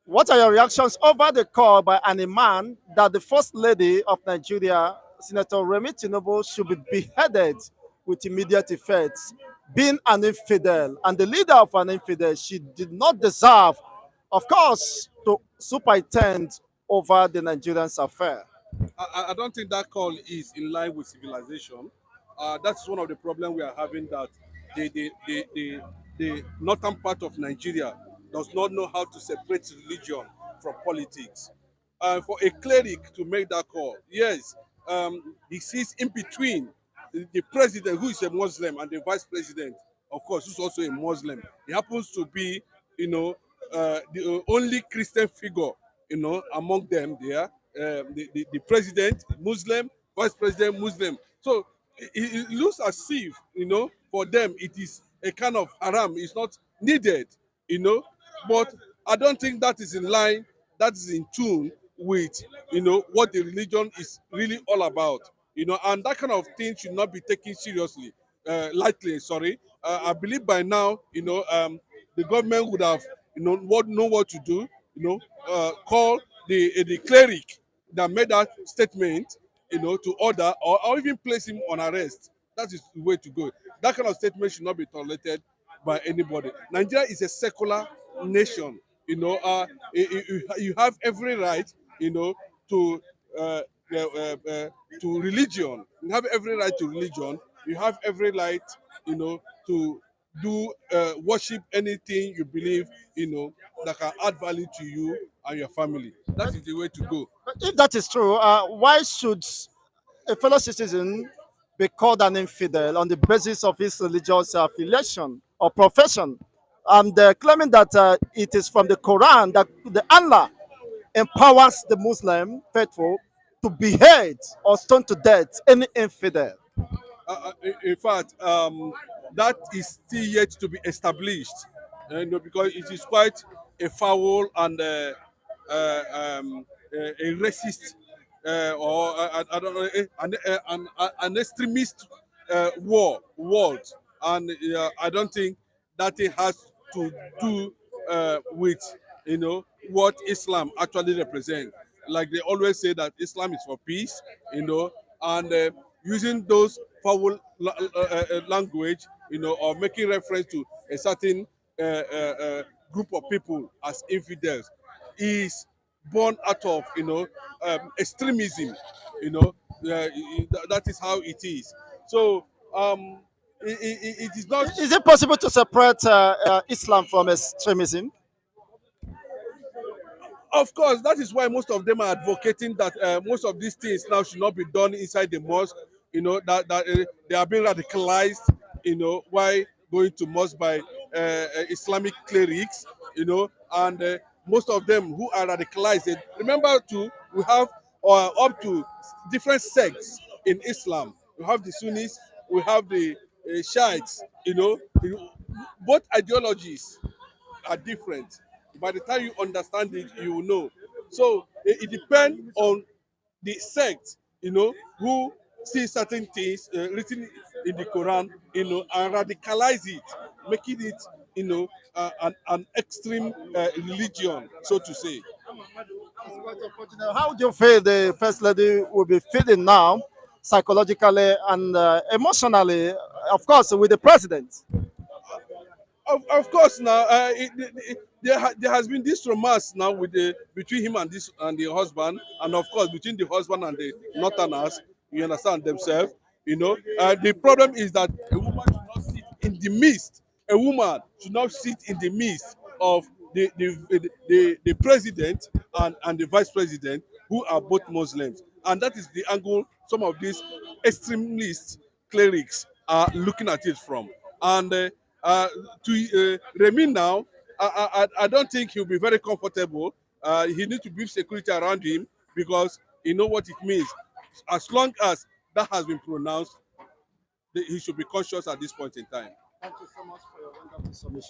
What are your reactions over the call by an imam that the First Lady of Nigeria, Senator Remi Tinubu, should be beheaded with immediate effect? Being an infidel and the leader of an infidel, she did not deserve, of course, to superintend over the Nigerians' affair. I don't think that call is in line with civilization. That's one of the problems we are having, that the northern part of Nigeria does not know how to separate religion from politics. For a cleric to make that call, yes, he sits in between the president, who is a Muslim, and the vice president, of course, who's also a Muslim. He happens to be, the only Christian figure, among them there. The president Muslim, vice president Muslim. So it looks as if, for them it is a kind of haram. It's not needed, you know. But I don't think that is in line, that is in tune with, what the religion is really all about. And that kind of thing should not be taken seriously, lightly. Sorry, I believe by now, the government would have, know what to do. Call the cleric that made that statement, to order, or even place him on arrest. That is the way to go. That kind of statement should not be tolerated by anybody. Nigeria is a secular nation. You have every right, to uh, uh, uh, to religion. You have every right to religion. You have every right, to do worship anything you believe, that can add value to you and your family. That is the way to go. But if that is true, why should a fellow citizen be called an infidel on the basis of his religious affiliation or profession? And claiming that it is from the Quran that the Allah empowers the Muslim faithful to behead or stone to death any infidel. In fact, that is still yet to be established, because it is quite a foul and a racist, or I don't know, an extremist word, and I don't think that it has to do with, what Islam actually represents. Like they always say that Islam is for peace, and using those foul language, or making reference to a certain group of people as infidels, is born out of, extremism. That is how it is. So it is not. Is it possible to separate Islam from extremism? Of course, that is why most of them are advocating that most of these things now should not be done inside the mosque. That they are being radicalized. Why going to mosque by Islamic clerics. And most of them who are radicalized. Remember, too, we have up to different sects in Islam. We have the Sunnis, we have the Shiites. Both ideologies are different. By the time you understand it, you will know. So it depends on the sect, who see certain things written in the Quran, and radicalize it, making it, an extreme religion, so to say. How do you feel the First Lady will be feeling now, psychologically and emotionally, of course, with the president? Of course, now there has been this romance now with between him and the husband, and of course between the husband and the northerners. You understand themselves. The problem is that a woman should not sit in the midst. A woman should not sit in the midst of the president and the vice president, who are both Muslims, and that is the angle some of these extremist clerics are looking at it from. And to Remy now, I don't think he'll be very comfortable. He needs to build security around him, because he know what it means. As long as that has been pronounced, he should be cautious at this point in time. Thank you so much for your wonderful submission.